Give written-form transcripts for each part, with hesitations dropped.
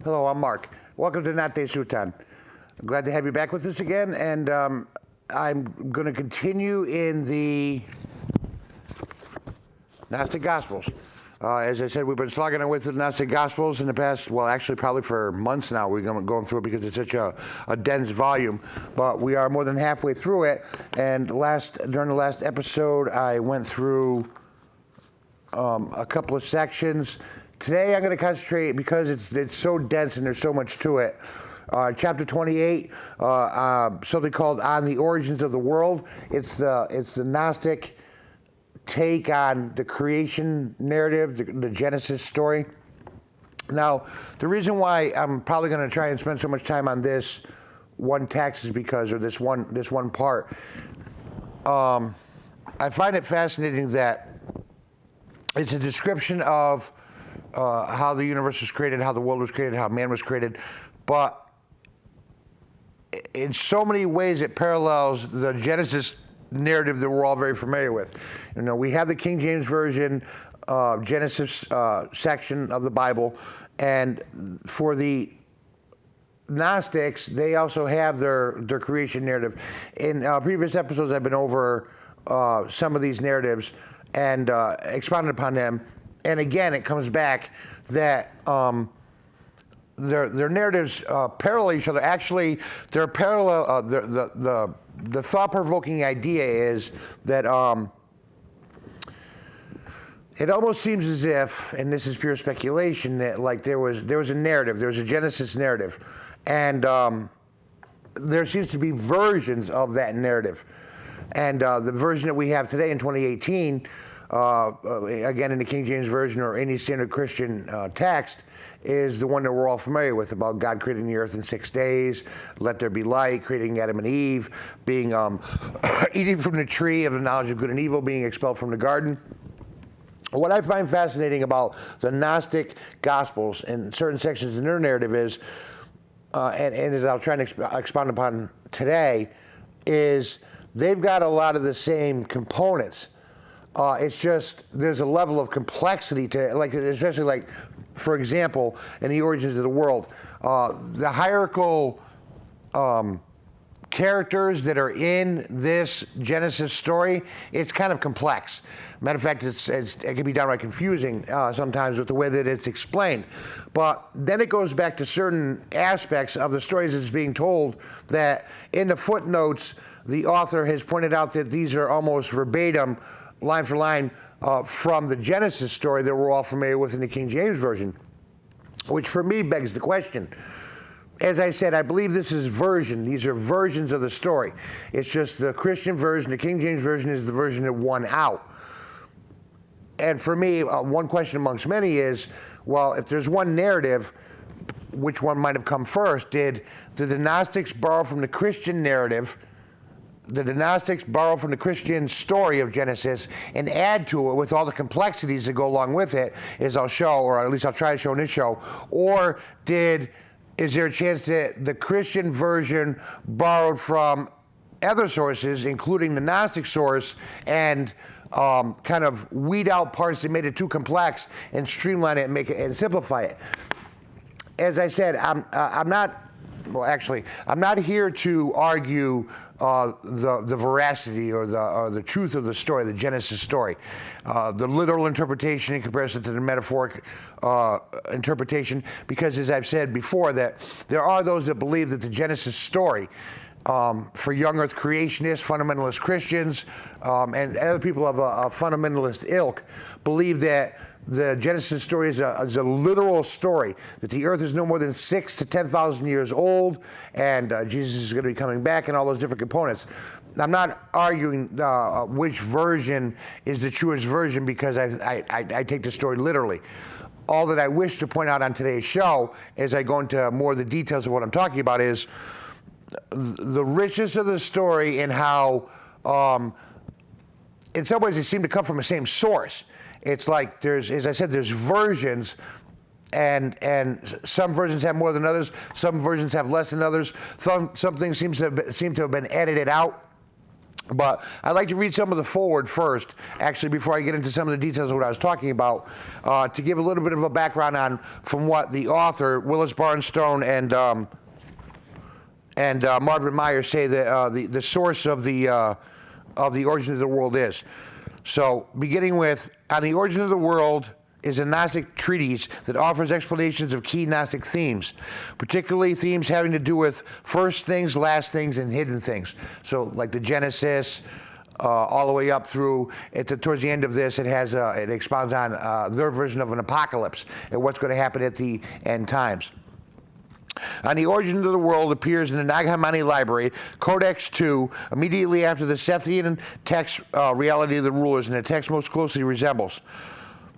Hello, I'm Mark. Welcome to Not De Sutan. I'm glad to have you back with us again, and I'm going to continue in the Gnostic Gospels. As I said, we've been slogging our way through the Gnostic Gospels in the past, well, actually probably for months now. We're going through it because it's such a dense volume, but we are more than halfway through it, and during the last episode, I went through a couple of sections. Today I'm going to concentrate, because it's so dense and there's so much to it. Chapter 28, something called On the Origins of the World. It's the Gnostic take on the creation narrative, the Genesis story. Now, the reason why I'm probably going to try and spend so much time on this one text is because, or this one part, I find it fascinating that it's a description of how the universe was created, how the world was created, how man was created, but in so many ways it parallels the Genesis narrative that we're all very familiar with. You know, we have the King James Version Genesis section of the Bible, and for the Gnostics, they also have their creation narrative. In previous episodes, I've been over some of these narratives and expounded upon them. And again, it comes back that their narratives parallel each other. Actually, they're parallel. The thought-provoking idea is that it almost seems as if, and this is pure speculation, that like there was a narrative, there was a Genesis narrative, and there seems to be versions of that narrative. And the version that we have today in 2018. Again, in the King James Version or any standard Christian text, is the one that we're all familiar with, about God creating the earth in 6 days, let there be light, creating Adam and Eve, being eating from the tree of the knowledge of good and evil, being expelled from the garden. What I find fascinating about the Gnostic Gospels and certain sections in their narrative is, and as I'll try and expound upon today, is they've got a lot of the same components. It's just there's a level of complexity to, like, especially like, for example, in the origins of the world, the hierarchical characters that are in this Genesis story, it's kind of complex. Matter of fact, it can be downright confusing sometimes with the way that it's explained. But then it goes back to certain aspects of the stories that's being told that in the footnotes, the author has pointed out that these are almost verbatim, line for line, from the Genesis story that we're all familiar with in the King James Version, which for me begs the question. As I said, I believe this is version. These are versions of the story. It's just the Christian version, the King James Version is the version that won out. And for me, one question amongst many is, well, if there's one narrative, which one might have come first? Did the Gnostics borrow from the Christian narrative? The Gnostics borrow from the Christian story of Genesis and add to it with all the complexities that go along with it, as I'll show, or at least I'll try to show in this show? Or is there a chance that the Christian version borrowed from other sources, including the Gnostic source, and kind of weed out parts that made it too complex and streamline it and make it and simplify it? As I said, I'm not here to argue the veracity or the truth of the story, the Genesis story, the literal interpretation in comparison to the metaphoric interpretation, because as I've said before, that there are those that believe that the Genesis story, for young earth creationists, fundamentalist Christians, and other people of a fundamentalist ilk, believe that the Genesis story is a literal story, that the earth is no more than 6,000 to 10,000 years old, and Jesus is going to be coming back, and all those different components. I'm not arguing which version is the truest version, because I take the story literally. all that I wish to point out on today's show, as I go into more of the details of what I'm talking about, is the richness of the story and how, in some ways, they seem to come from the same source. It's like there's, as I said, there's versions, and some versions have more than others. Some versions have less than others. Some things seem to have been edited out. But I'd like to read some of the foreword first, actually, before I get into some of the details of what I was talking about, to give a little bit of a background on from what the author, Willis Barnstone, and Margaret Meyer say the source of the origin of the world is. So, beginning with, On the Origin of the World is a Gnostic treatise that offers explanations of key Gnostic themes, particularly themes having to do with first things, last things, and hidden things. So, like the Genesis, all the way up through, towards the end of this, it expounds on their version of an apocalypse and what's going to happen at the end times. On the Origin of the World appears in the Nag Hammadi Library, Codex II, immediately after the Sethian text, Reality of the Rulers, and the text most closely resembles.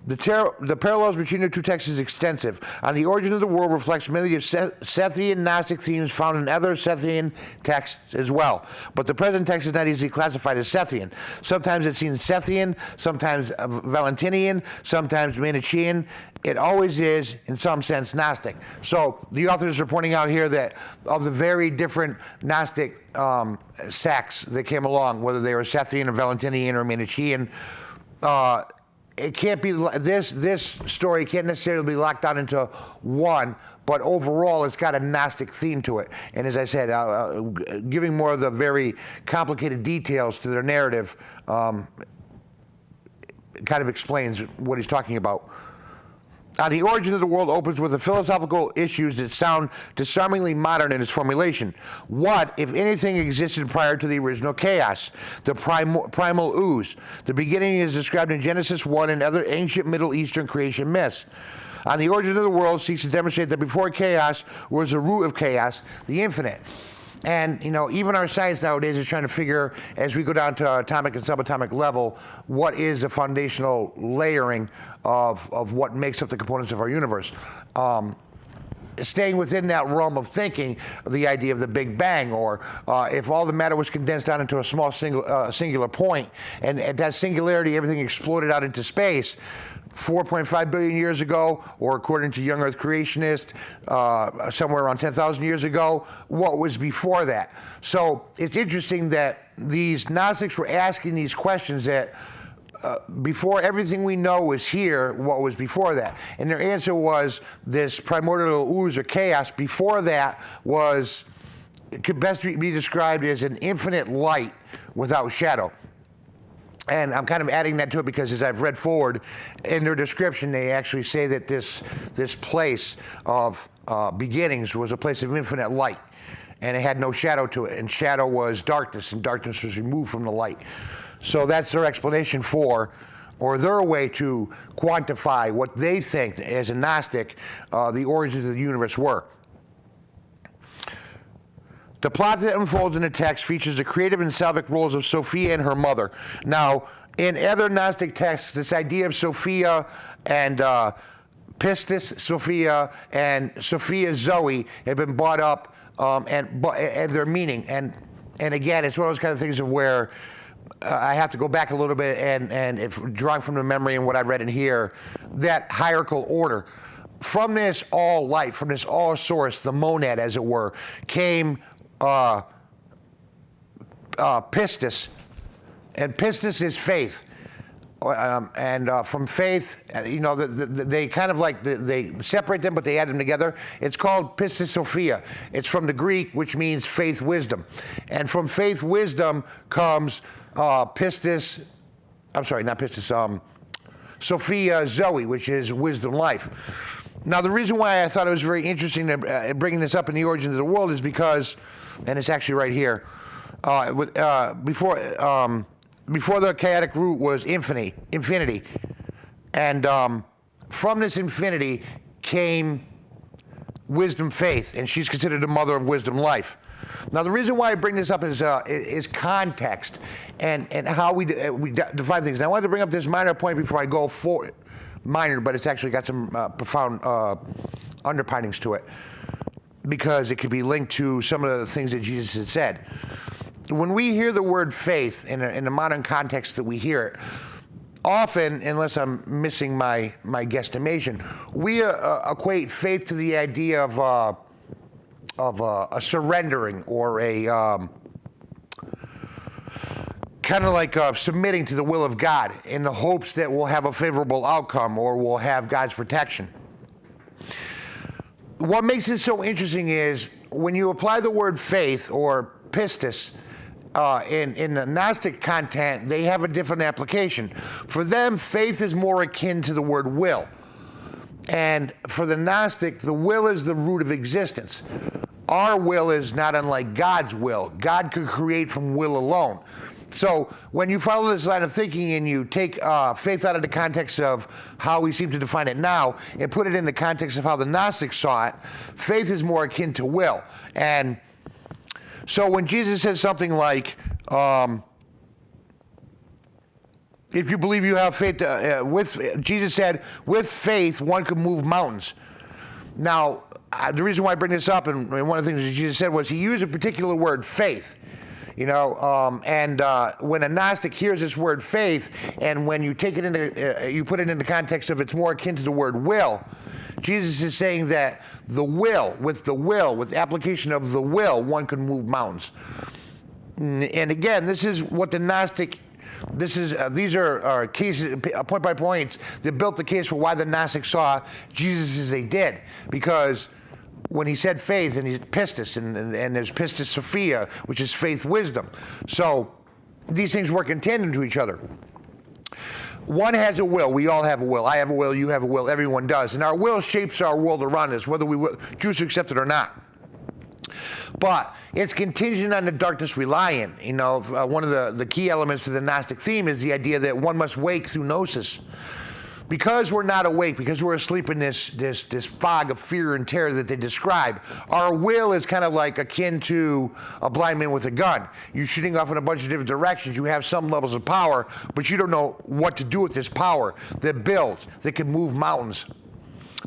The parallels between the two texts is extensive. On the Origin of the World reflects many of Sethian Gnostic themes found in other Sethian texts as well. But the present text is not easily classified as Sethian. Sometimes it's seen Sethian, sometimes Valentinian, sometimes Manichaean. It always is, in some sense, Gnostic. So the authors are pointing out here that of the very different Gnostic sects that came along, whether they were Sethian or Valentinian or Manichaean, it can't be, this story can't necessarily be locked down into one, but overall it's got a Gnostic theme to it. And as I said, giving more of the very complicated details to their narrative kind of explains what he's talking about. The Origin of the World opens with the philosophical issues that sound disarmingly modern in its formulation. What, if anything, existed prior to the original chaos? The primal ooze. The beginning is described in Genesis 1 and other ancient Middle Eastern creation myths. On the Origin of the World seeks to demonstrate that before chaos was the root of chaos, the infinite. And, you know, even our science nowadays is trying to figure, as we go down to atomic and subatomic level, what is the foundational layering of what makes up the components of our universe. Staying within that realm of thinking, the idea of the Big Bang, or if all the matter was condensed down into a small singular point, and at that singularity everything exploded out into space, 4.5 billion years ago, or according to young Earth creationists, somewhere around 10,000 years ago, what was before that? So it's interesting that these Gnostics were asking these questions that before everything we know was here, what was before that? And their answer was this primordial ooze or chaos before that was, it could best be described as an infinite light without shadow. And I'm kind of adding that to it because as I've read forward in their description, they actually say that this place of beginnings was a place of infinite light, and it had no shadow to it, and shadow was darkness, and darkness was removed from the light. So that's their explanation for, or their way to quantify what they think as a Gnostic, the origins of the universe were. The plot that unfolds in the text features the creative and salvic roles of Sophia and her mother. Now, in other Gnostic texts, this idea of Sophia and Pistis Sophia and Sophia Zoe have been brought up and their meaning. And again, it's one of those kind of things of where I have to go back a little bit and if drawing from the memory and what I read in here, that hierarchical order. From this all light, from this all source, the monad, as it were, came pistis, and pistis is faith, and from faith, you know, they kind of like they separate them, but they add them together. It's called pistis sophia. It's from the Greek, which means faith, wisdom, and from faith, wisdom comes pistis. I'm sorry, not pistis. Sophia Zoe, which is wisdom, life. Now, the reason why I thought it was very interesting to bringing this up in the origin of the world is because, and it's actually right here, before the chaotic root was infinity, and from this infinity came wisdom, faith, and she's considered the mother of wisdom, life. Now, the reason why I bring this up is context and how we define things. And I wanted to bring up this minor point before I go forward minor, but it's actually got some profound underpinnings to it, because it could be linked to some of the things that Jesus had said. When we hear the word faith in the modern context that we hear it, often, unless I'm missing my guesstimation, we equate faith to the idea of a surrendering, or a kind of like submitting to the will of God in the hopes that we'll have a favorable outcome or we'll have God's protection. What makes it so interesting is when you apply the word faith or pistis in the Gnostic content, they have a different application. For them, faith is more akin to the word will. And for the Gnostic, the will is the root of existence. Our will is not unlike God's will. God could create from will alone. So when you follow this line of thinking and you take faith out of the context of how we seem to define it now and put it in the context of how the Gnostics saw it, faith is more akin to will. And so when Jesus says something like, if you believe you have faith, Jesus said, with faith one could move mountains. Now, the reason why I bring this up, and one of the things that Jesus said was he used a particular word, faith. When a Gnostic hears this word faith, and when you take it into, you put it in the context of it's more akin to the word will, Jesus is saying that with the application of the will, one can move mountains. And again, this is what the Gnostic, these are cases, point by points, that built the case for why the Gnostics saw Jesus as they did. Because when he said faith, and he's pistis, and there's pistis sophia, which is faith wisdom. So these things work in tandem to each other. One has a will. We all have a will. I have a will. You have a will. Everyone does. And our will shapes our world around us, whether we choose to accept it or not. But it's contingent on the darkness we lie in. One of the key elements to the Gnostic theme is the idea that one must wake through gnosis. Because we're not awake, because we're asleep in this fog of fear and terror that they describe, our will is kind of like akin to a blind man with a gun. You're shooting off in a bunch of different directions. You have some levels of power, but you don't know what to do with this power that builds, that can move mountains.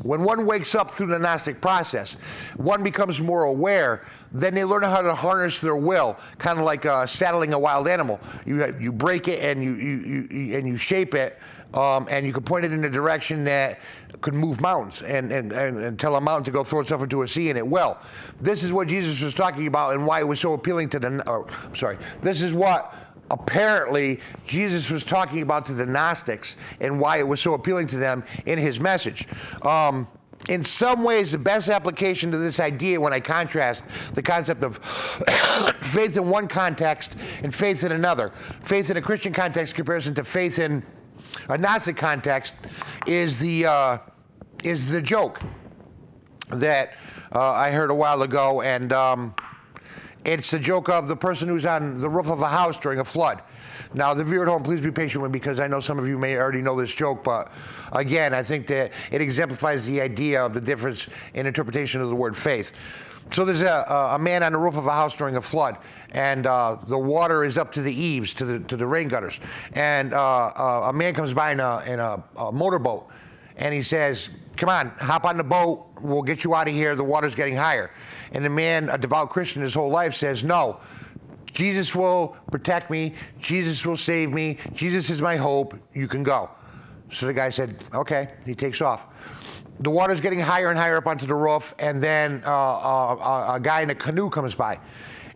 When one wakes up through the Gnostic process, one becomes more aware, then they learn how to harness their will, kind of like saddling a wild animal. You break it and you shape it, and you can point it in a direction that could move mountains and tell a mountain to go throw itself into a sea, and it will. This is what Jesus was talking about and why it was so appealing to this is what apparently Jesus was talking about to the Gnostics and why it was so appealing to them in his message. In some ways, the best application to this idea, when I contrast the concept of faith in one context and faith in another, faith in a Christian context in comparison to faith in a Gnostic context, is the joke that I heard a while ago, and it's the joke of the person who's on the roof of a house during a flood. Now, the viewer at home, please be patient with me, because I know some of you may already know this joke, but again, I think that it exemplifies the idea of the difference in interpretation of the word faith. So there's a man on the roof of a house during a flood, and the water is up to the eaves, to the rain gutters, and a man comes by in a motorboat, and he says, "Come on, hop on the boat, we'll get you out of here, the water's getting higher." And the man, a devout Christian his whole life, says, "No, Jesus will protect me, Jesus will save me, Jesus is my hope, you can go." So the guy said, okay, he takes off. The water's getting higher and higher up onto the roof, and then a guy in a canoe comes by.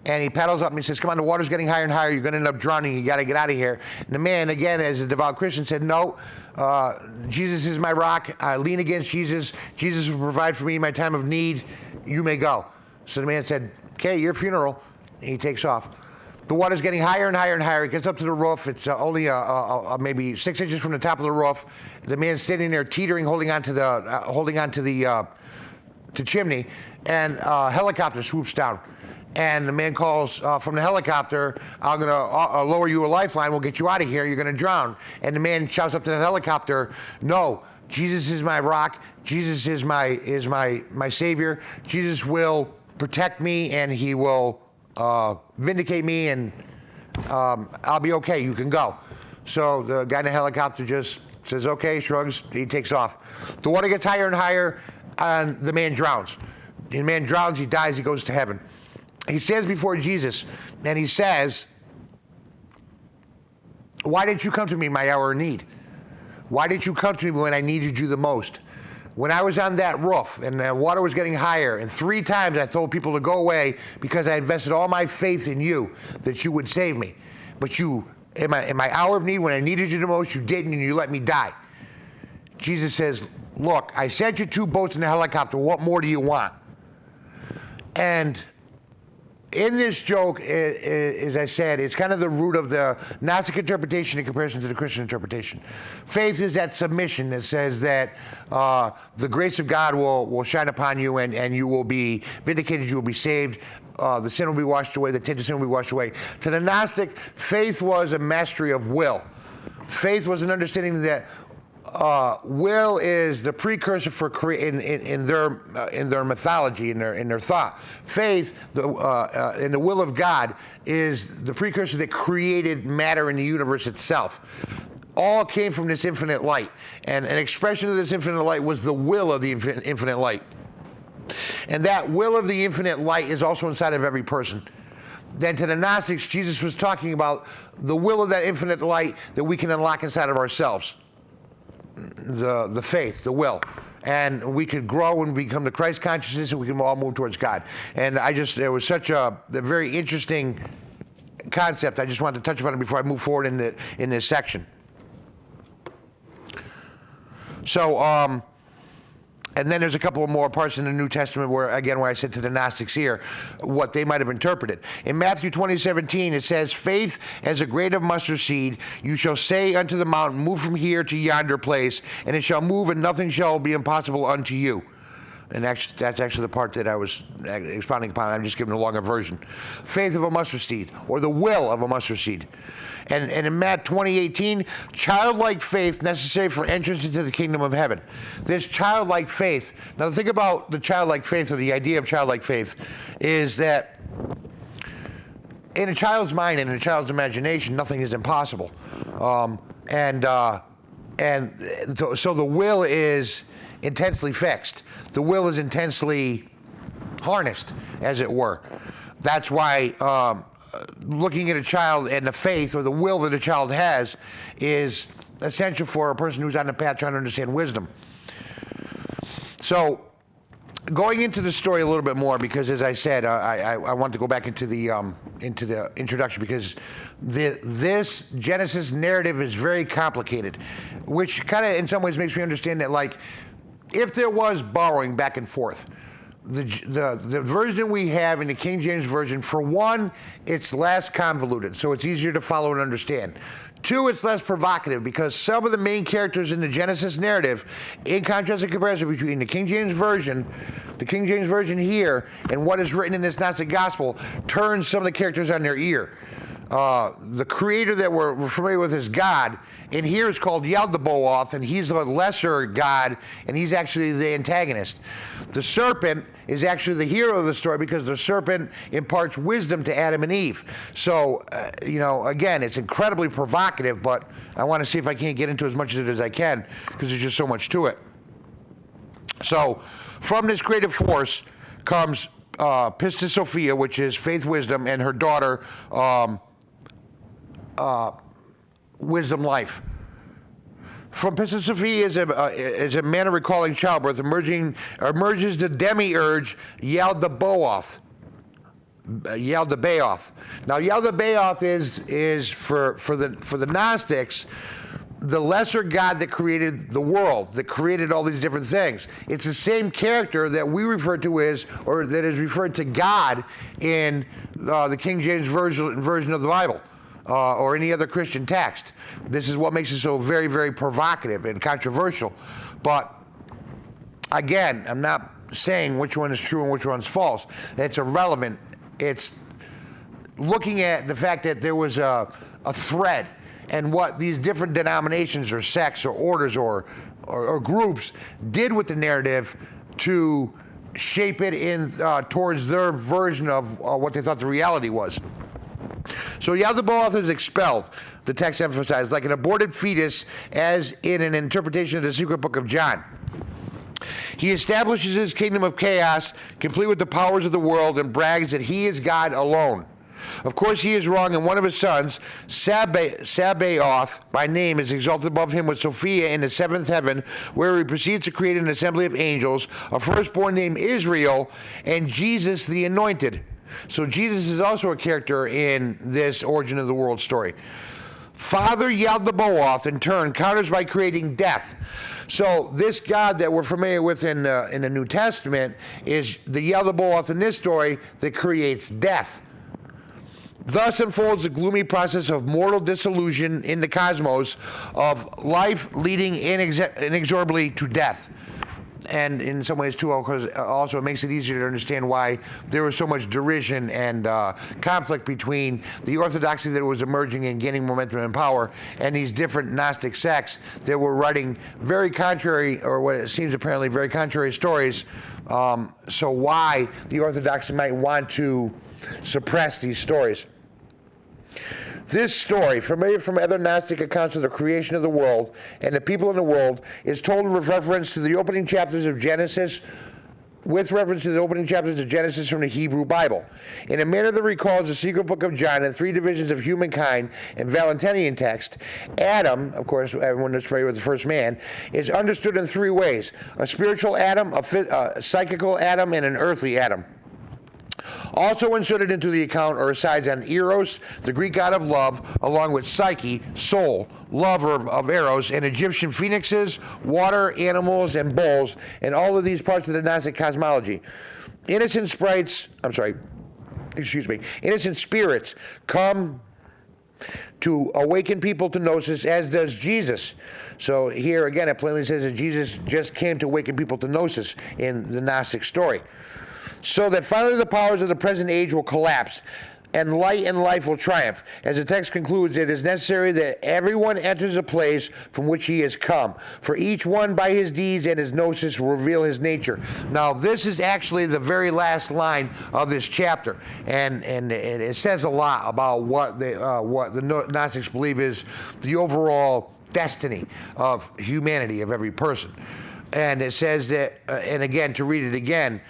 And he paddles up and he says, "Come on, the water's getting higher and higher, you're gonna end up drowning, you gotta get out of here." And the man, again, as a devout Christian, said, "No, Jesus is my rock, I lean against Jesus, Jesus will provide for me in my time of need, you may go." So the man said, "Okay, your funeral." And he takes off. The water's getting higher and higher and higher. It gets up to the roof. It's only maybe 6 inches from the top of the roof. The man's standing there teetering, holding onto the chimney, and a helicopter swoops down. And the man calls from the helicopter, "I'm going to lower you a lifeline. We'll get you out of here. You're going to drown." And the man shouts up to the helicopter, "No, Jesus is my rock. Jesus is my savior. Jesus will protect me, and he will vindicate me, and I'll be okay. You can go." So the guy in the helicopter just Says, okay, shrugs, he takes off. The water gets higher and higher, and the man drowns. The man drowns, he dies, he goes to heaven. He stands before Jesus, and he says, why didn't you come to me in my hour of need? Why didn't you come to me when I needed you the most? When I was on that roof and the water was getting higher, and 3 times I told people to go away because I invested all my faith in you, that you would save me. But you, in my hour of need, when I needed you the most, you didn't, and you let me die. Jesus says, look, I sent you 2 boats and a helicopter. What more do you want? And in this joke, as I said, it's kind of the root of the Gnostic interpretation in comparison to the Christian interpretation. Faith is that submission that says that the grace of God will shine upon you, and you will be vindicated, you will be saved, the sin will be washed away, the taint of sin will be washed away. To the Gnostic, faith was a mastery of will. Faith was an understanding that will is the precursor for in their mythology, in their thought. Faith, in the will of God, is the precursor that created matter in the universe itself. All came from this infinite light, and an expression of this infinite light was the will of the infinite light. And that will of the infinite light is also inside of every person. Then to the Gnostics, Jesus was talking about the will of that infinite light that we can unlock inside of ourselves. The faith, the will, and we could grow and become the Christ consciousness, and we can all move towards God. And it was such a very interesting concept. I just wanted to touch upon it before I move forward in this section. So, and then there's a couple of more parts in the New Testament where I said to the Gnostics here what they might have interpreted. In Matthew 20:17, it says, faith as a grain of mustard seed, you shall say unto the mountain, move from here to yonder place, and it shall move, and nothing shall be impossible unto you. And that's actually the part that I was expounding upon. I'm just giving a longer version. Faith of a mustard seed, or the will of a mustard seed. And in Matt 20:18, childlike faith necessary for entrance into the kingdom of heaven. This childlike faith, now think about the childlike faith, or the idea of childlike faith, is that in a child's mind and in a child's imagination, nothing is impossible. So the will is intensely fixed. The will is intensely harnessed, as it were. That's why looking at a child and the faith or the will that a child has is essential for a person who's on the path trying to understand wisdom. So going into the story a little bit more, because as I said, I want to go back into the introduction, because this Genesis narrative is very complicated, which kind of in some ways makes me understand that, like, if there was borrowing back and forth, the version we have in the King James Version, for one, it's less convoluted, so it's easier to follow and understand. 2, it's less provocative, because some of the main characters in the Genesis narrative, in contrast and comparison between the King James Version here, and what is written in this Gnostic Gospel, turns some of the characters on their ear. The creator that we're familiar with as God, in here is called Yaldabaoth, and he's the lesser God, and he's actually the antagonist. The serpent is actually the hero of the story, because the serpent imparts wisdom to Adam and Eve. So, again, it's incredibly provocative, but I want to see if I can't get into as much of it as I can, because there's just so much to it. So, from this creative force comes Pistis Sophia, which is faith, wisdom, and her daughter, wisdom, life. From Pistis Sophia is a manner recalling childbirth, emerges the demiurge Yaldabaoth. Now, Yaldabaoth is for the Gnostics the lesser God that created the world, that created all these different things. It's the same character that we refer to as, or that is referred to God in the King James version of the Bible, or any other Christian text. This is what makes it so very, very provocative and controversial. But again, I'm not saying which one is true and which one's false. It's irrelevant. It's looking at the fact that there was a thread, and what these different denominations or sects or orders or groups did with the narrative to shape it in towards their version of what they thought the reality was. So Yaldabaoth is expelled, the text emphasized, like an aborted fetus, as in an interpretation of the secret book of John. He establishes his kingdom of chaos, complete with the powers of the world, and brags that he is God alone. Of course, he is wrong, and one of his sons, Sabaoth, by name, is exalted above him with Sophia in the seventh heaven, where he proceeds to create an assembly of angels, a firstborn named Israel, and Jesus the Anointed. So Jesus is also a character in this origin of the world story. Father Yaldabaoth, in turn, counters by creating death. So this God that we're familiar with in the New Testament is the Yaldabaoth in this story that creates death. Thus unfolds the gloomy process of mortal dissolution in the cosmos, of life leading inexorably to death. And in some ways, too, because also it makes it easier to understand why there was so much derision and conflict between the orthodoxy that was emerging and gaining momentum and power and these different Gnostic sects that were writing very contrary, or what it seems apparently very contrary stories. So why the orthodoxy might want to suppress these stories. This story, familiar from other Gnostic accounts of the creation of the world and the people in the world, is told with reference to the opening chapters of Genesis, from the Hebrew Bible, in a manner that recalls the secret book of John and three divisions of humankind and Valentinian text. Adam, of course, everyone is familiar with the first man, is understood in three ways: a spiritual Adam, a psychical Adam, and an earthly Adam. Also inserted into the account are asides on Eros, the Greek god of love, along with Psyche, soul, lover of Eros, and Egyptian phoenixes, water, animals, and bulls, and all of these parts of the Gnostic cosmology. Innocent spirits come to awaken people to gnosis, as does Jesus. So here again it plainly says that Jesus just came to awaken people to gnosis in the Gnostic story. So that finally the powers of the present age will collapse, and light and life will triumph. As the text concludes, it is necessary that everyone enters a place from which he has come, for each one by his deeds and his gnosis will reveal his nature. Now, this is actually the very last line of this chapter, and it says a lot about what the Gnostics believe is the overall destiny of humanity, of every person. And it says that, and again, to read it again,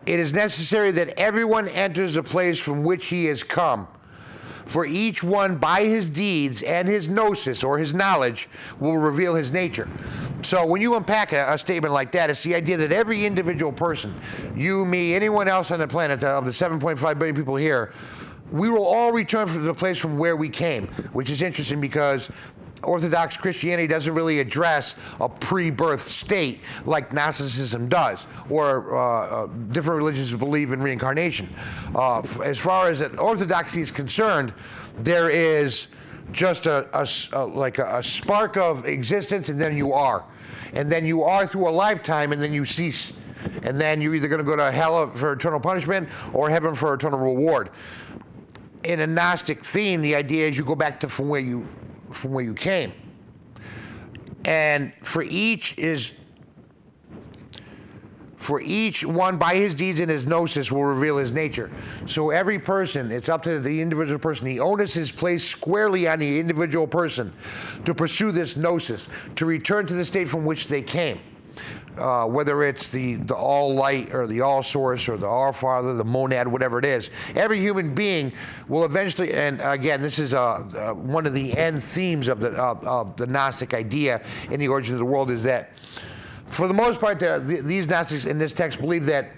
it is necessary that everyone enters the place from which he has come, for each one by his deeds and his gnosis, or his knowledge, will reveal his nature. So when you unpack a statement like that, it's the idea that every individual person, you, me, anyone else on the planet, of the 7.5 billion people here, we will all return to the place from where we came, which is interesting because Orthodox Christianity doesn't really address a pre-birth state like Gnosticism does, or different religions believe in reincarnation. As far as Orthodoxy is concerned, there is just a spark of existence, and then you are. And then you are through a lifetime, and then you cease. And then you're either going to go to hell for eternal punishment or heaven for eternal reward. In a Gnostic theme, the idea is you go back to from where you came. And for each one by his deeds and his gnosis will reveal his nature. So every person, it's up to the individual person. The onus is placed squarely on the individual person to pursue this gnosis, to return to the state from which they came. Whether it's the all light or the all source or the all father, the monad, whatever it is, every human being will eventually, and again, this is one of the end themes of the Gnostic idea in the origin of the world, is that for the most part, these Gnostics in this text believe that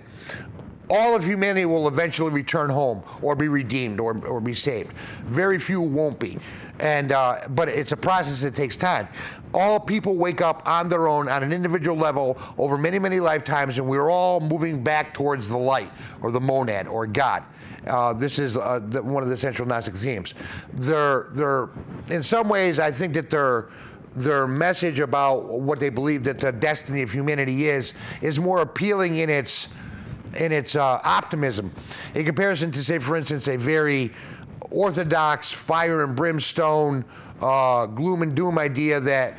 all of humanity will eventually return home or be redeemed or be saved. Very few won't be. And but it's a process that takes time. All people wake up on their own on an individual level over many, many lifetimes, and we're all moving back towards the light or the monad or God. This is one of the central Gnostic themes. They're in some ways, I think that their message about what they believe that the destiny of humanity is more appealing in its optimism, in comparison to, say, for instance, a very orthodox fire and brimstone gloom and doom idea that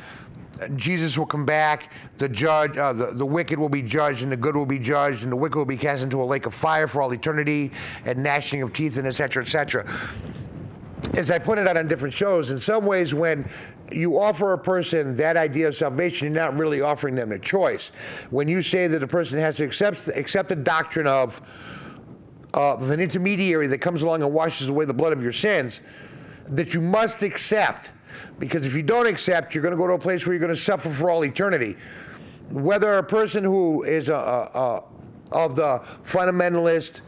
Jesus will come back, the judge, the wicked will be judged, and the good will be judged, and the wicked will be cast into a lake of fire for all eternity, and gnashing of teeth, and et cetera, et cetera. As I pointed out on different shows, in some ways when you offer a person that idea of salvation, you're not really offering them a choice. When you say that a person has to accept the doctrine of an intermediary that comes along and washes away the blood of your sins, that you must accept, because if you don't accept, you're going to go to a place where you're going to suffer for all eternity. Whether a person who is of the fundamentalist,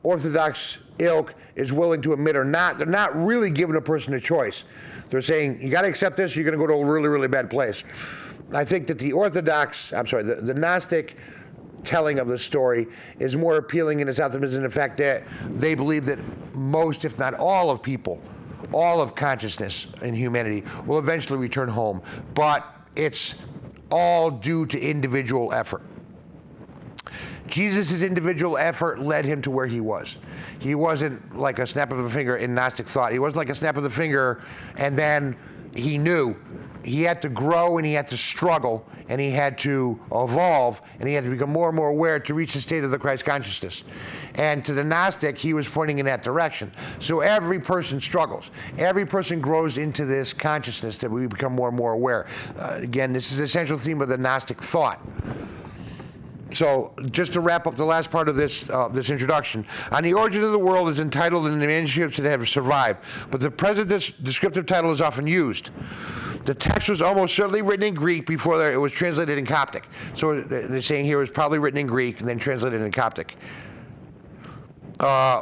orthodox ilk is willing to admit or not, they're not really giving a person a choice. They're saying, you got to accept this, you're going to go to a really, really bad place. I think that the the Gnostic telling of the story is more appealing in its optimism in the fact that they believe that most, if not all of people, all of consciousness in humanity will eventually return home, but it's all due to individual effort. Jesus' individual effort led him to where he was. He wasn't like a snap of a finger in Gnostic thought. He wasn't like a snap of the finger and then he knew. He had to grow and he had to struggle and he had to evolve and he had to become more and more aware to reach the state of the Christ consciousness. And to the Gnostic, he was pointing in that direction. So every person struggles. Every person grows into this consciousness that we become more and more aware. Again, this is the essential theme of the Gnostic thought. So, just to wrap up the last part of this introduction, On the Origin of the World is entitled in the manuscripts that have survived, but the present descriptive title is often used. The text was almost certainly written in Greek before it was translated in Coptic. So they're saying here it was probably written in Greek and then translated in Coptic.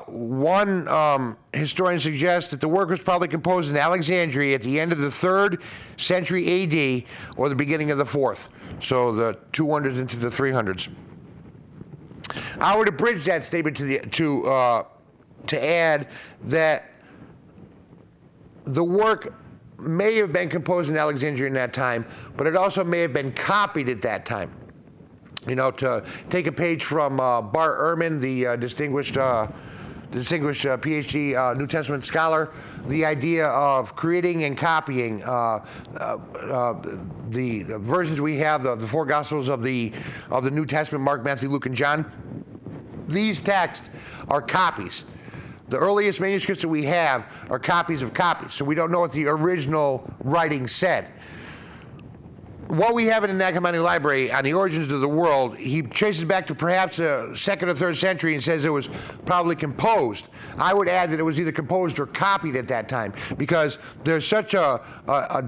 One historian suggests that the work was probably composed in Alexandria at the end of the 3rd century AD or the beginning of the 4th. So the 200s into the 300s. I would abridge that statement to add that the work may have been composed in Alexandria in that time, but it also may have been copied at that time. You know, to take a page from Bart Ehrman, the distinguished PhD New Testament scholar, the idea of creating and copying the versions we have, the four Gospels of the New Testament, Mark, Matthew, Luke, and John. These texts are copies. The earliest manuscripts that we have are copies of copies, so we don't know what the original writing said. What we have in the Nag Hammadi Library on the origins of the world, he traces back to perhaps the 2nd or 3rd century and says it was probably composed. I would add that it was either composed or copied at that time because there's such a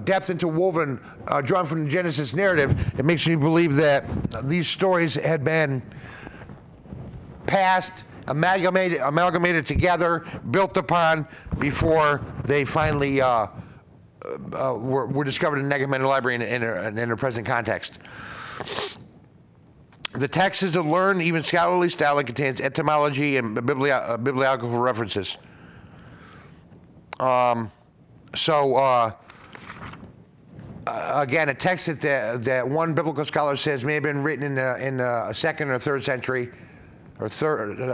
depth interwoven drawn from the Genesis narrative, it makes me believe that these stories had been passed, amalgamated together, built upon before they finally were discovered in the Nag Hammadi Library in a present context. The text is a learned, even scholarly style that contains etymology and bibliographical references. Again, a text that one biblical scholar says may have been written in the 2nd or 3rd century, or third or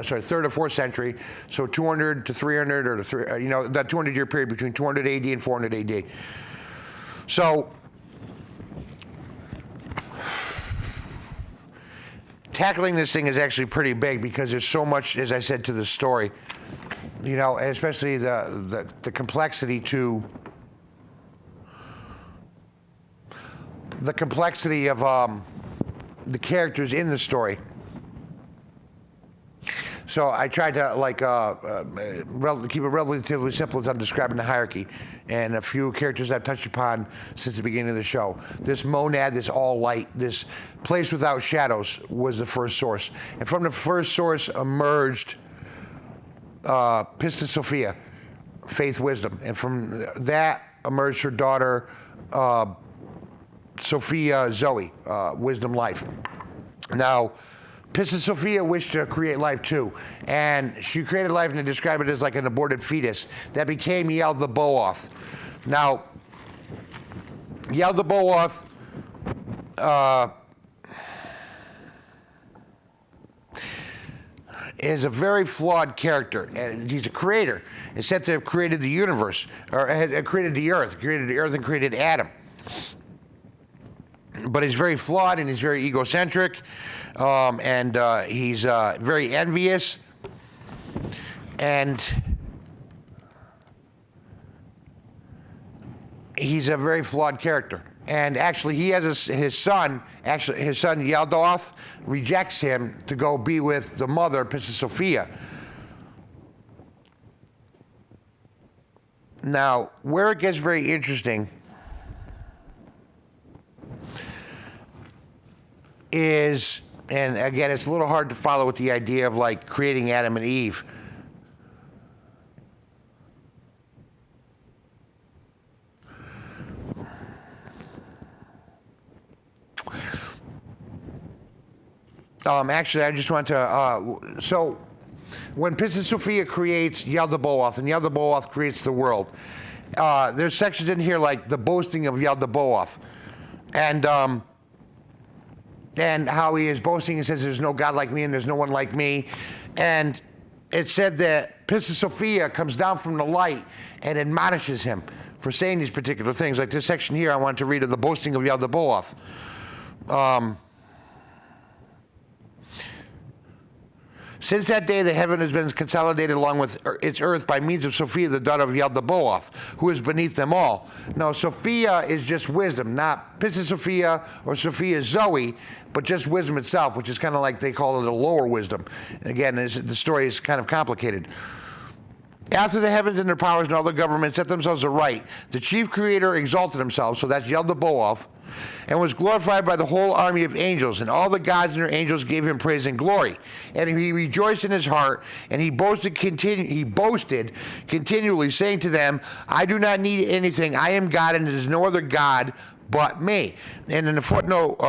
4th century, so 200 to 300, or that 200-year period between 200 AD and 400 AD. So, tackling this thing is actually pretty big because there's so much, as I said, to the story. You know, especially the complexity to the complexity of the characters in the story. So I tried to keep it relatively simple as I'm describing the hierarchy, and a few characters I've touched upon since the beginning of the show. This monad, this all light, this place without shadows was the first source, and from the first source emerged Pistis Sophia, faith, wisdom, and from that emerged her daughter Sophia Zoe, wisdom, life. Now, Pistis Sophia wished to create life too, and she created life and they describe it as like an aborted fetus that became Yaldabaoth. Now, Yaldabaoth is a very flawed character, and he's a creator. It's said to have created the universe, or had created the earth and created Adam. but he's very flawed and he's very egocentric, and he's very envious, and he's a very flawed character. And actually, he has his son Yaldabaoth rejects him to go be with the mother, Princess Sophia. Now, where it gets very interesting is, and again, it's a little hard to follow with the idea of like creating Adam and Eve. Actually, I just want to, so when Princess Sophia creates Yaldabaoth, and Yaldabaoth creates the world, there's sections in here like the boasting of Yaldabaoth, and how he is boasting and says there's no God like me and there's no one like me. And it said that Princess Sophia comes down from the light and admonishes him for saying these particular things. Like this section here I wanted to read of the boasting of Yaldabaoth. Since that day, the heaven has been consolidated along with its earth by means of Sophia, the daughter of Yaldabaoth, who is beneath them all. Now, Sophia is just wisdom, not Princess Sophia or Sophia Zoe, but just wisdom itself, which is kind of like they call it a lower wisdom. Again, the story is kind of complicated. After the heavens and their powers and all the governments set themselves aright, the chief creator exalted himself, so that's Yaldabaoth, and was glorified by the whole army of angels, and all the gods and their angels gave him praise and glory. And he rejoiced in his heart, and he boasted continually, saying to them, I do not need anything. I am God, and there is no other God but me. And in the footnote,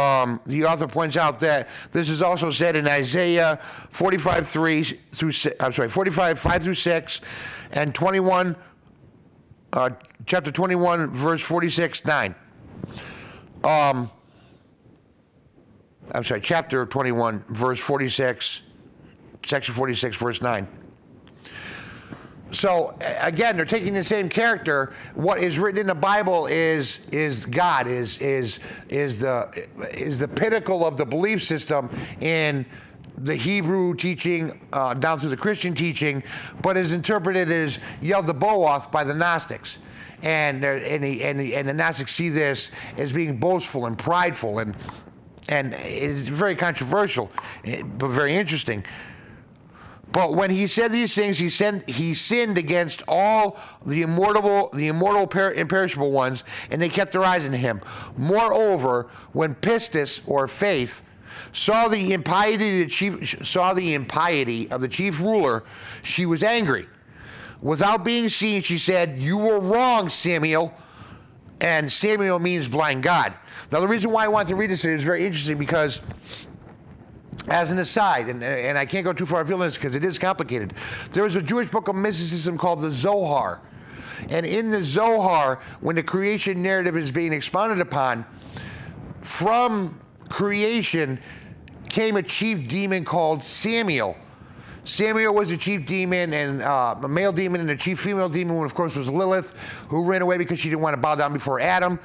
the author points out that this is also said in Isaiah 45, 5 through 6, and 21, chapter 21, verse 46, 9. Chapter 21, verse 46, section 46, verse 9. So again, they're taking the same character. What is written in the Bible is God, is the pinnacle of the belief system in the Hebrew teaching down through the Christian teaching, but is interpreted as Yaldabaoth by the Gnostics. And the Gnostics see this as being boastful and prideful, and it's very controversial, but very interesting. But when he said these things, he sinned against all the immortal, imperishable ones, and they kept their eyes on him. Moreover, when Pistis, or Faith, saw the impiety of the chief ruler, she was angry. Without being seen, she said, "You were wrong, Samuel." And Samuel means blind God. Now, the reason why I want to read this is very interesting because, as an aside, and I can't go too far afield on this because it is complicated, there is a Jewish book of mysticism called the Zohar. And in the Zohar, when the creation narrative is being expounded upon, from creation came a chief demon called Samuel. Samuel was a chief demon, and a male demon, and a chief female demon, of course, was Lilith, who ran away because she didn't want to bow down before Adam.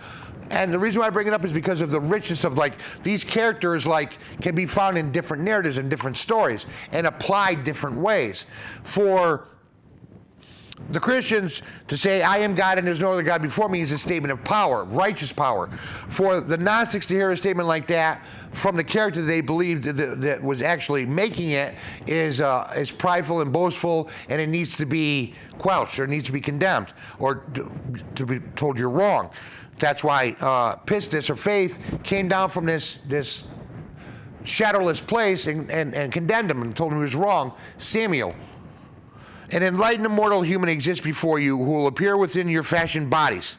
And the reason why I bring it up is because of the richness of, like, these characters, like, can be found in different narratives and different stories and applied different ways. For the Christians to say, I am God and there's no other God before me, is a statement of power, righteous power. For the Gnostics to hear a statement like that from the character they believed that was actually making it is prideful and boastful, and it needs to be quelched, or it needs to be condemned, or to be told you're wrong. That's why Pistis, or Faith, came down from this shadowless place and condemned him and told him he was wrong. Samuel. An enlightened immortal human exists before you, who will appear within your fashioned bodies.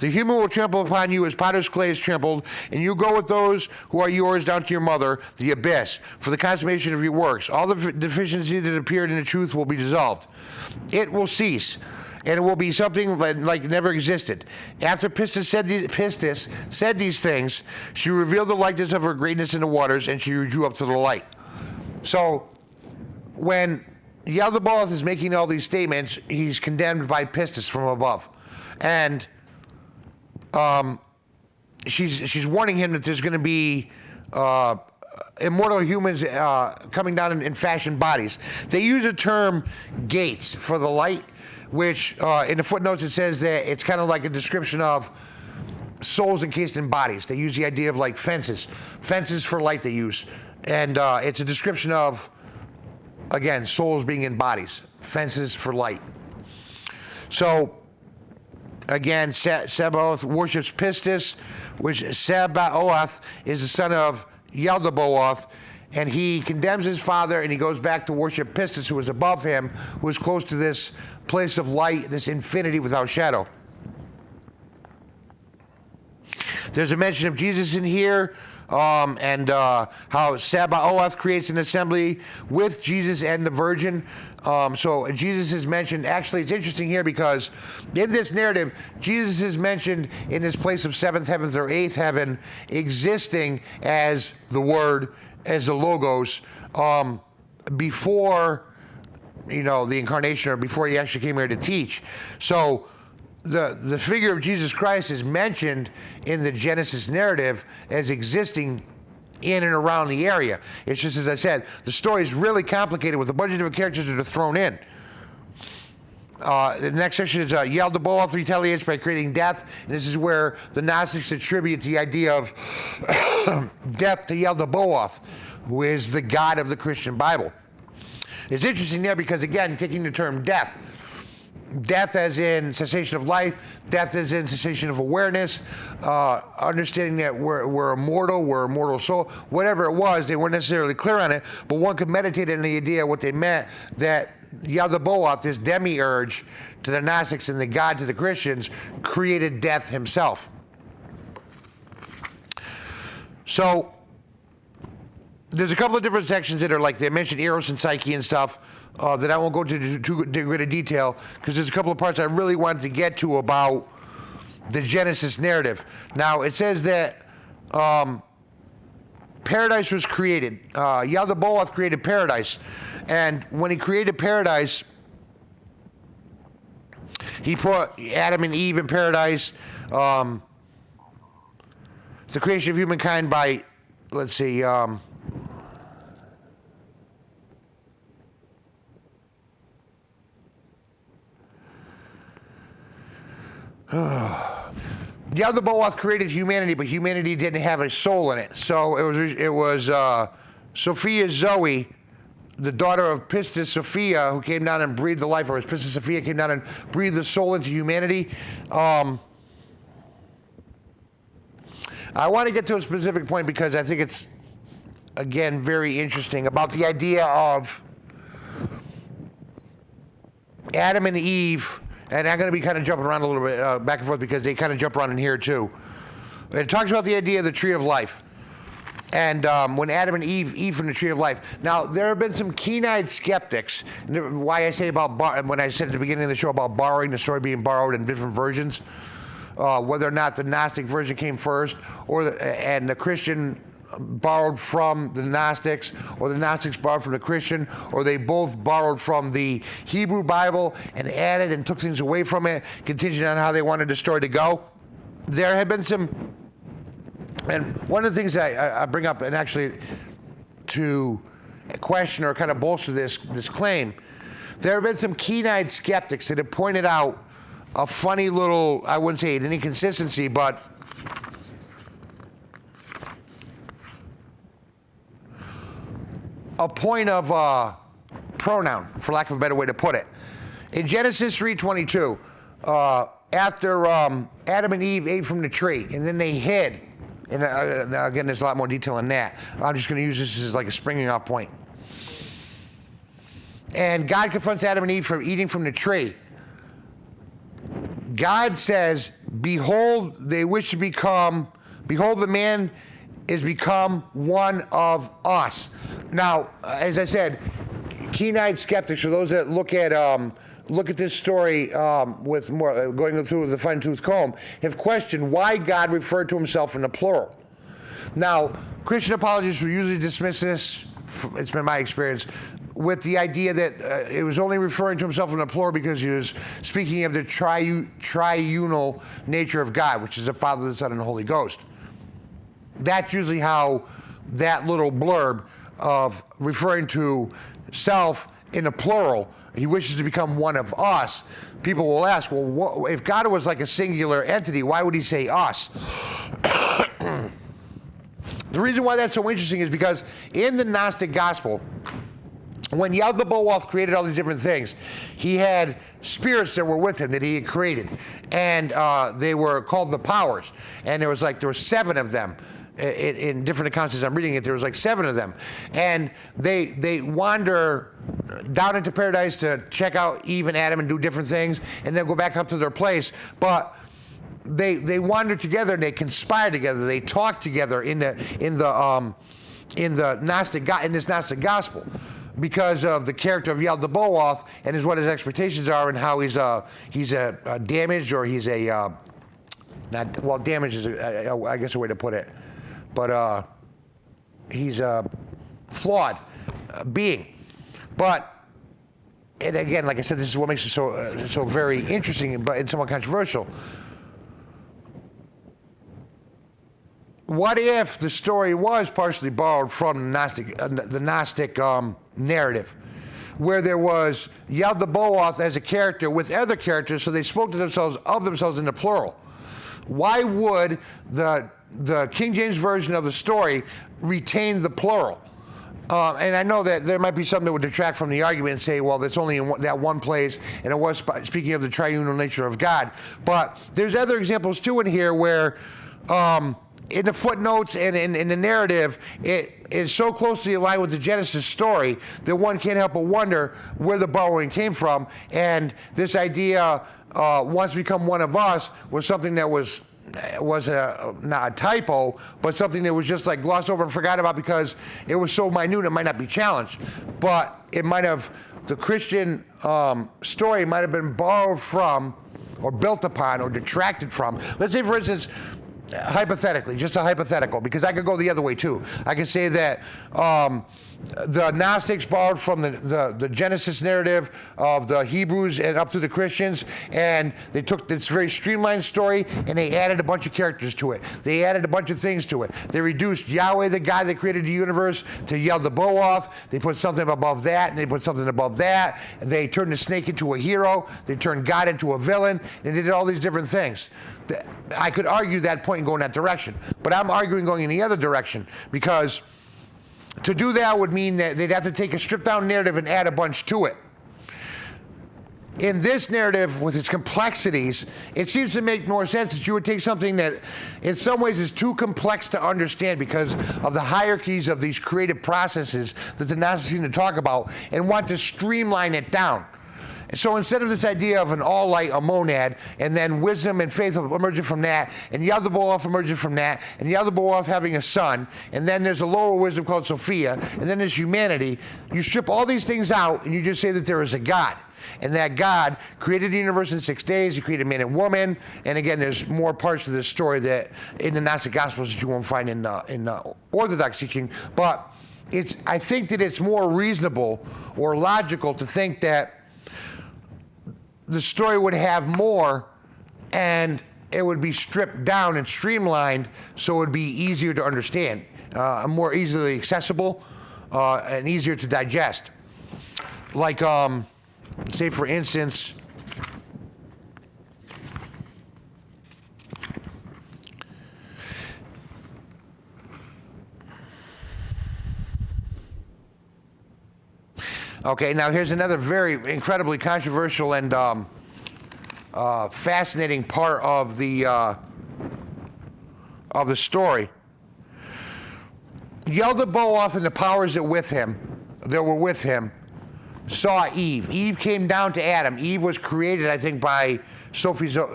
The human will trample upon you as potter's clay is trampled, and you go with those who are yours down to your mother, the abyss, for the consummation of your works. All the deficiency that appeared in the truth will be dissolved. It will cease, and it will be something like it never existed. After Pistis said these things, she revealed the likeness of her greatness in the waters, and she drew up to the light. So when Yaldabaoth is making all these statements, he's condemned by Pistis from above. And she's warning him that there's going to be immortal humans coming down in fashioned bodies. They use the term gates for the light, which in the footnotes it says that it's kind of like a description of souls encased in bodies. They use the idea of like fences for light they use. And it's a description of, again, souls being in bodies, fences for light. So, again, Sabaoth worships Pistis, which Sabaoth is the son of Yaldabaoth, and he condemns his father and he goes back to worship Pistis, who was above him, who was close to this place of light, this infinity without shadow. There's a mention of Jesus in here, and how Sabaoth creates an assembly with Jesus and the Virgin. So Jesus is mentioned. Actually, it's interesting here because in this narrative, Jesus is mentioned in this place of seventh heavens or eighth heaven, existing as the Word, as the Logos, before, the incarnation, or before he actually came here to teach. So the figure of Jesus Christ is mentioned in the Genesis narrative as existing in and around the area. It's just, as I said, the story is really complicated with a bunch of different characters that are thrown in. The next section is Yaldabaoth retaliates by creating death, and this is where the Gnostics attribute the idea of death to Yaldabaoth, who is the god of the Christian Bible. It's interesting there because, again, taking the term death as in cessation of life, death as in cessation of awareness, understanding that we're immortal soul, whatever it was, they weren't necessarily clear on it, but one could meditate on the idea of what they meant, that Yaldabaoth, this demiurge to the Gnostics and the god to the Christians, created death himself. So there's a couple of different sections that are like, they mentioned Eros and Psyche and stuff, that I won't go into too great detail, because there's a couple of parts I really wanted to get to about the Genesis narrative. Now, it says that paradise was created. Yaldabaoth created paradise. And when he created paradise, he put Adam and Eve in paradise. The creation of humankind by, let's see, Yaldabaoth created humanity, but humanity didn't have a soul in it. So it was Sophia Zoe, the daughter of Pistis Sophia, who came down and breathed the life, or Pistis Sophia came down and breathed the soul into humanity. I want to get to a specific point because I think it's, again, very interesting about the idea of Adam and Eve. And I'm going to be kind of jumping around a little bit back and forth because they kind of jump around in here too. It talks about the idea of the tree of life. And when Adam and Eve eat from the tree of life. Now, there have been some keen-eyed skeptics. Why I say about, when I said at the beginning of the show about borrowing, the story being borrowed in different versions, whether or not the Gnostic version came first, and the Christian borrowed from the Gnostics, or the Gnostics borrowed from the Christian, or they both borrowed from the Hebrew Bible and added and took things away from it, contingent on how they wanted the story to go. There have been some, and one of the things I bring up, and actually to question or kind of bolster this claim, there have been some keen-eyed skeptics that have pointed out a funny little, I wouldn't say an inconsistency, but a point of pronoun, for lack of a better way to put it. In Genesis 3:22, after Adam and Eve ate from the tree, and then they hid, and again, there's a lot more detail in that. I'm just going to use this as like a springing off point. And God confronts Adam and Eve for eating from the tree. God says, behold, they wish to become, behold, the man is become one of us. Now, as I said, keen-eyed skeptics, or those that look at this story with more going through with a fine-tooth comb, have questioned why God referred to himself in the plural. Now, Christian apologists will usually dismiss this. It's been my experience. with the idea that it was only referring to himself in the plural because he was speaking of the triunal nature of God, which is the Father, the Son, and the Holy Ghost. That's usually how that little blurb of referring to self in the plural, he wishes to become one of us. People will ask, well, if God was like a singular entity, why would he say us? The reason why that's so interesting is because in the Gnostic gospel, when Yaldabaoth created all these different things, he had spirits that were with him that he had created, and they were called the powers. And there were 7 of them. In different accounts as I'm reading it, there was like 7 of them, and they wander down into paradise to check out Eve and Adam and do different things, and then go back up to their place. But they wander together and they conspire together. They talk together in this Gnostic gospel, because of the character of Yaldabaoth and what his expectations are, and how he's a damaged, or he's a damaged is I guess a way to put it, but he's a flawed being. But, and again, like I said, this is what makes it so very interesting, but it's somewhat controversial. What if the story was partially borrowed from the Gnostic narrative, where there was Yaldabaoth as a character with other characters, so they spoke to themselves in the plural? Why would the King James version of the story retain the plural? And I know that there might be some that would detract from the argument and say, well, that's only in that one place, and it was speaking of the triunal nature of God. But there's other examples too in here where in the footnotes and in the narrative, it is so closely aligned with the Genesis story that one can't help but wonder where the borrowing came from. And this idea, once become one of us, was something that was not a typo, but something that was just like glossed over and forgot about because it was so minute it might not be challenged. But it might have, the Christian story might have been borrowed from, or built upon, or detracted from. Let's say, for instance, hypothetically, just a hypothetical, because I could go the other way too. I could say that the Gnostics borrowed from the Genesis narrative of the Hebrews and up to the Christians, and they took this very streamlined story and they added a bunch of characters to it. They added a bunch of things to it. They reduced Yahweh, the God that created the universe, to Yaldabaoth. They put something above that, and they put something above that. They turned the snake into a hero. They turned God into a villain. They did all these different things. I could argue that point and go in that direction, but I'm arguing going in the other direction, because to do that would mean that they'd have to take a stripped down narrative and add a bunch to it. In this narrative, with its complexities, it seems to make more sense that you would take something that in some ways is too complex to understand because of the hierarchies of these creative processes that the Gnostics seem to talk about, and want to streamline it down. So instead of this idea of an all-light, a monad, and then wisdom and faith emerging from that, and Yaldabaoth emerging from that, and Yaldabaoth having a son, and then there's a lower wisdom called Sophia, and then there's humanity, you strip all these things out and you just say that there is a God. And that God created the universe in 6 days. He created man and woman. And again, there's more parts of this story that in the Gnostic Gospels that you won't find in the Orthodox teaching. But I think that it's more reasonable or logical to think that the story would have more, and it would be stripped down and streamlined so it would be easier to understand, more easily accessible, and easier to digest. Like, say for instance, okay, now here's another very incredibly controversial and fascinating part of the story. Yaldabaoth and the powers that were with him, saw Eve. Eve came down to Adam. Eve was created, I think, by Sophie Zoe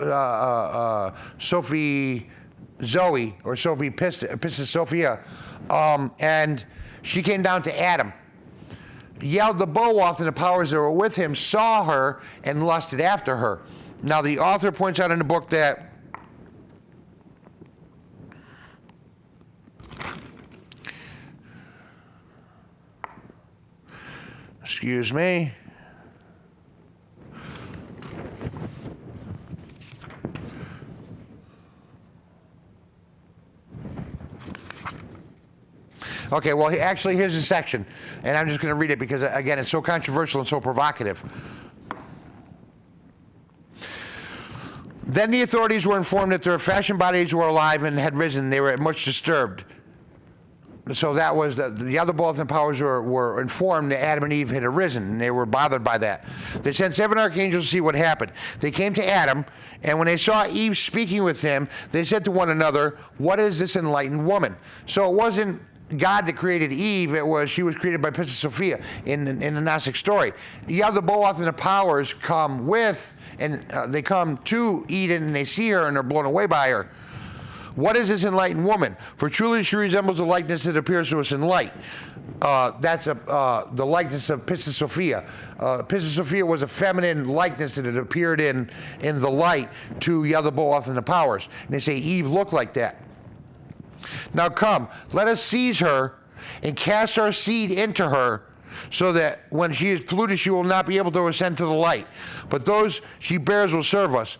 or Sophie Pistis Sophia, and she came down to Adam. Yaldabaoth and the powers that were with him saw her and lusted after her. Now, the author points out in the book that Excuse me. Okay, well, actually, here's a section, and I'm just going to read it because, again, it's so controversial and so provocative. Then the authorities were informed that their fashioned bodies were alive and had risen. They were much disturbed. So that was the other both powers were informed that Adam and Eve had arisen, and they were bothered by that. They sent 7 archangels to see what happened. They came to Adam, and when they saw Eve speaking with him, they said to one another, "What is this enlightened woman?" So it wasn't God that created Eve, she was created by Pistis Sophia in the Gnostic story. The other Boath and the powers come with, and they come to Eden, and they see her, and they're blown away by her. What is this enlightened woman? For truly she resembles the likeness that appears to us in light. That's the likeness of Pistis Sophia. Pistis Sophia was a feminine likeness that had appeared in the light to Yaldabaoth and the powers. And they say Eve looked like that. Now come, let us seize her and cast our seed into her, so that when she is polluted, she will not be able to ascend to the light. But those she bears will serve us.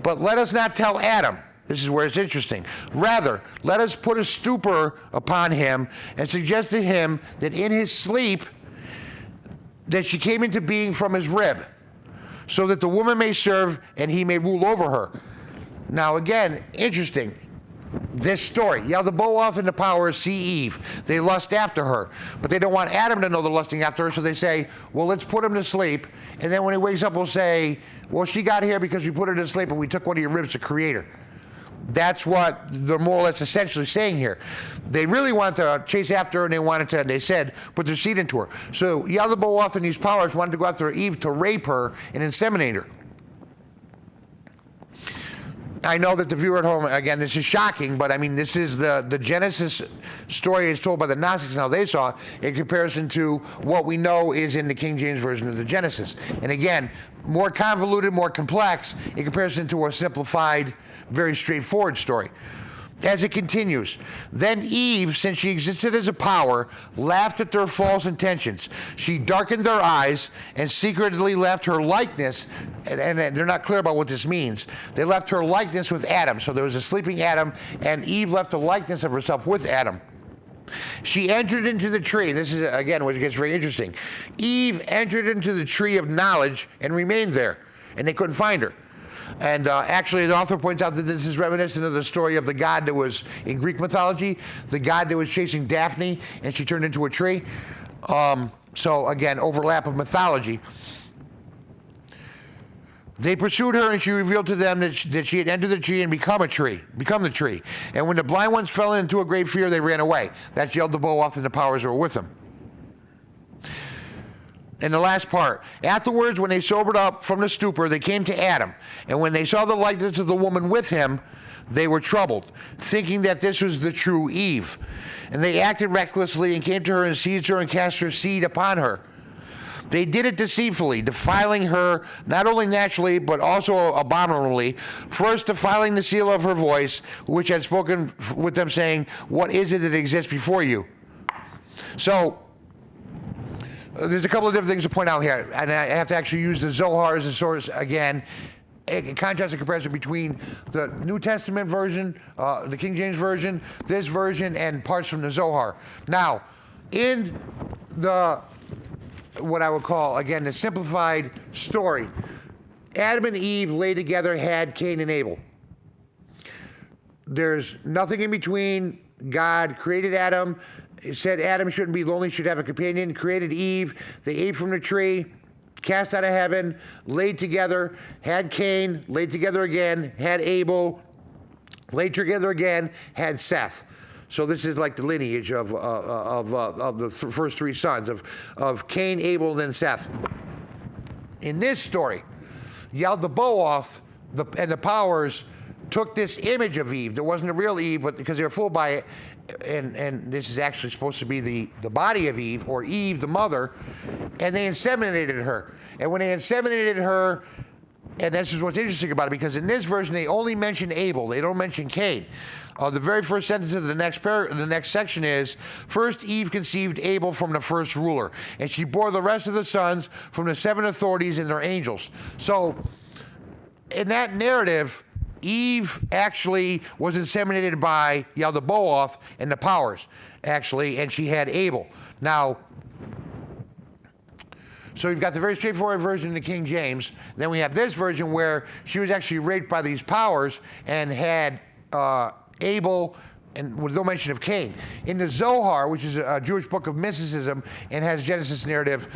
But let us not tell Adam. This is where it's interesting. Rather, let us put a stupor upon him and suggest to him that in his sleep that she came into being from his rib, so that the woman may serve and he may rule over her. Now again, interesting. This story, Yaldabaoth and the powers see Eve. They lust after her, but they don't want Adam to know they're lusting after her, so they say, well, let's put him to sleep, and then when he wakes up, we'll say, well, she got here because we put her to sleep and we took one of your ribs to create her. That's what they're more or less essentially saying here. They really want to chase after her, and they said, put their seed into her. So Yaldabaoth and these powers wanted to go after Eve to rape her and inseminate her. I know that the viewer at home, again, this is shocking, but I mean, this is the Genesis story is told by the Gnostics and how they saw it in comparison to what we know is in the King James Version of the Genesis. And again, more convoluted, more complex in comparison to a simplified, very straightforward story. As it continues, then Eve, since she existed as a power, laughed at their false intentions. She darkened their eyes and secretly left her likeness, and they're not clear about what this means. They left her likeness with Adam. So there was a sleeping Adam, and Eve left a likeness of herself with Adam. She entered into the tree. This is, again, where it gets very interesting. Eve entered into the tree of knowledge and remained there, and they couldn't find her. And actually, the author points out that this is reminiscent of the story of the god that was in Greek mythology, the god that was chasing Daphne, and she turned into a tree. So again, overlap of mythology. They pursued her, and she revealed to them that she had entered the tree and become the tree. And when the blind ones fell into a great fear, they ran away. That's Yaldabaoth and the powers that were with them. And the last part, afterwards, when they sobered up from the stupor, they came to Adam. And when they saw the likeness of the woman with him, they were troubled, thinking that this was the true Eve. And they acted recklessly and came to her and seized her and cast her seed upon her. They did it deceitfully, defiling her not only naturally, but also abominably, first defiling the seal of her voice, which had spoken with them, saying, what is it that exists before you? So, there's a couple of different things to point out here, and I have to actually use the Zohar as a source again. A contrast and comparison between the New Testament version, the King James version, this version, and parts from the Zohar. Now, in the, what I would call, again, the simplified story, Adam and Eve lay together, had Cain and Abel. There's nothing in between. God created Adam, said Adam shouldn't be lonely, should have a companion, created Eve, they ate from the tree, cast out of heaven, laid together, had Cain, laid together again, had Abel, laid together again, had Seth. So this is like the lineage of the first 3 sons, of Cain, Abel, then Seth. In this story, Yaldabaoth and the powers took this image of Eve. There wasn't a real Eve, but because they were fooled by it, and this is actually supposed to be the body of Eve, or Eve, the mother, and they inseminated her. And when they inseminated her, And this is what's interesting about it, because in this version they only mention Abel, they don't mention Cain. The very first sentence of the next section is, first Eve conceived Abel from the first ruler, and she bore the rest of the sons from the 7 authorities and their angels. So in that narrative, Eve actually was inseminated by Yaldabaoth and the powers, actually, and she had Abel. Now, so we've got the very straightforward version in the King James. Then we have this version where she was actually raped by these powers and had Abel, and with no mention of Cain. In the Zohar, which is a Jewish book of mysticism and has Genesis narrative,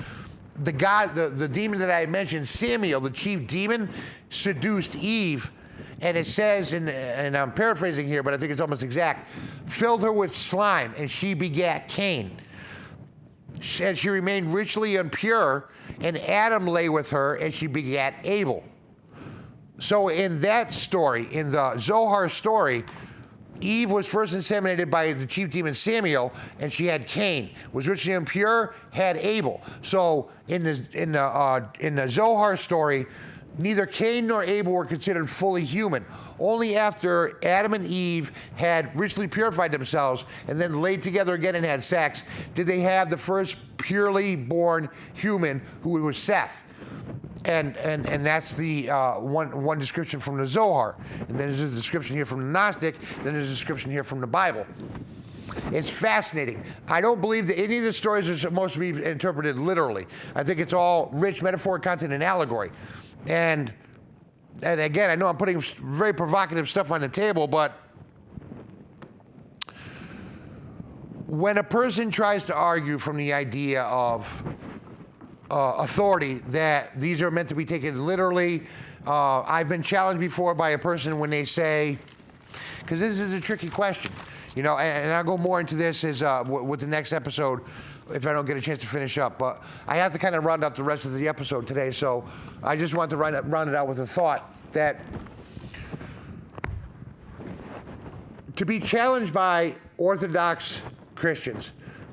the demon that I mentioned, Samael, the chief demon, seduced Eve. And it says, and I'm paraphrasing here, but I think it's almost exact, filled her with slime, and she begat Cain. And she remained richly impure, and Adam lay with her, and she begat Abel. So in that story, in the Zohar story, Eve was first inseminated by the chief demon Samael, and she had Cain. Was richly impure, had Abel. So in the Zohar story, neither Cain nor Abel were considered fully human. Only after Adam and Eve had richly purified themselves and then laid together again and had sex did they have the first purely born human, who was Seth. And that's the one description from the Zohar. And then there's a description here from the Gnostic, then there's a description here from the Bible. It's fascinating. I don't believe that any of the stories are supposed to be interpreted literally. I think it's all rich metaphoric content and allegory. And again, I know I'm putting very provocative stuff on the table, but when a person tries to argue from the idea of authority that these are meant to be taken literally, I've been challenged before by a person when they say, because this is a tricky question, you know, and I'll go more into this as with the next episode if I don't get a chance to finish up, but I have to kind of round up the rest of the episode today, so I just want to round it out with a thought that to be challenged by Orthodox Christians,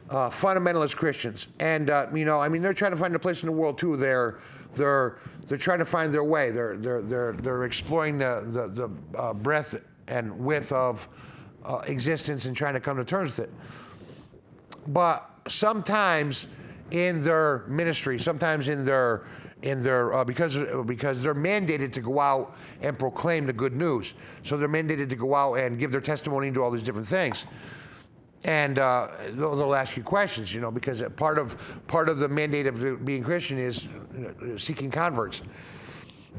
fundamentalist Christians, and you know, I mean, they're trying to find a place in the world too. They're trying to find their way. They're exploring the breadth and width of existence and trying to come to terms with it. But sometimes in their ministry, sometimes in their because they're mandated to go out and proclaim the good news. So they're mandated to go out and give their testimony to all these different things. And they'll ask you questions, you know, because part of the mandate of being Christian is seeking converts.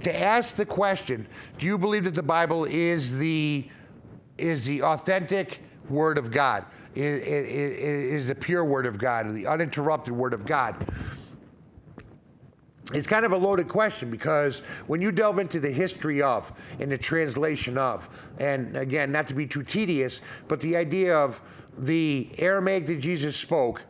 To ask the question, do you believe that the Bible is the authentic Word of God? Is the pure Word of God, the uninterrupted Word of God? It's kind of a loaded question, because when you delve into the history of and the translation of, and again, not to be too tedious, but the idea of the Aramaic that Jesus spoke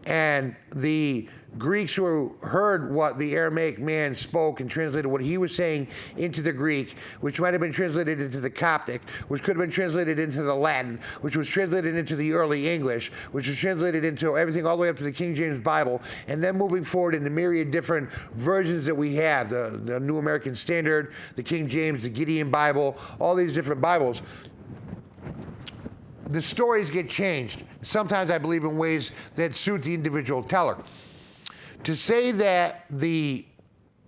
and the Greeks who heard what the Aramaic man spoke and translated what he was saying into the Greek, which might have been translated into the Coptic, which could have been translated into the Latin, which was translated into the early English, which was translated into everything all the way up to the King James Bible, and then moving forward in the myriad different versions that we have, the New American Standard, the King James, the Gideon Bible, all these different Bibles. The stories get changed. Sometimes I believe in ways that suit the individual teller. To say that the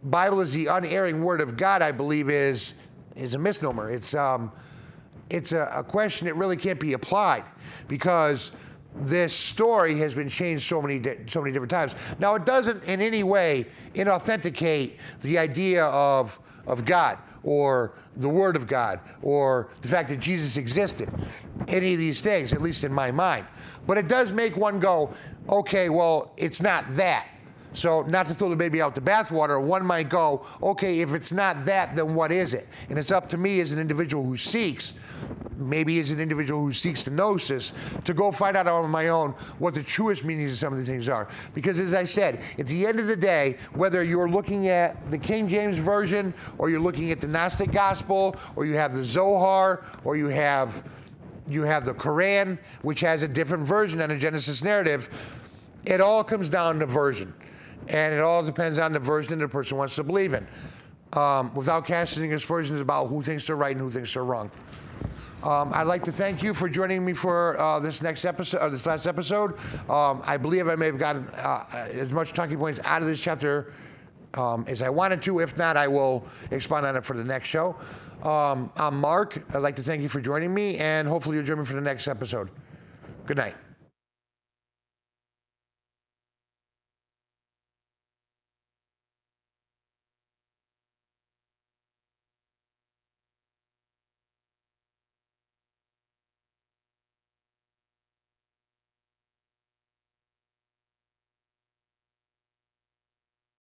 Bible is the unerring Word of God, I believe, is a misnomer. It's a question that really can't be applied, because this story has been changed so many different times. Now, it doesn't in any way inauthenticate the idea of God or the Word of God or the fact that Jesus existed. Any of these things, at least in my mind. But it does make one go, okay, well, it's not that. So not to throw the baby out the bathwater, one might go, okay, if it's not that, then what is it? And it's up to me as an individual who seeks, maybe as an individual who seeks the gnosis, to go find out on my own what the truest meanings of some of these things are. Because as I said, at the end of the day, whether you're looking at the King James Version, or you're looking at the Gnostic Gospel, or you have the Zohar, or you have the Quran, which has a different version than a Genesis narrative, it all comes down to version. And it all depends on the version that the person wants to believe in. without casting aspersions about who thinks they're right and who thinks they're wrong. I'd like to thank you for joining me for this next episode, or this last episode. I believe I may have gotten as much talking points out of this chapter as I wanted to. If not, I will expand on it for the next show. I'm Mark. I'd like to thank you for joining me, and hopefully you'll join me for the next episode. Good night.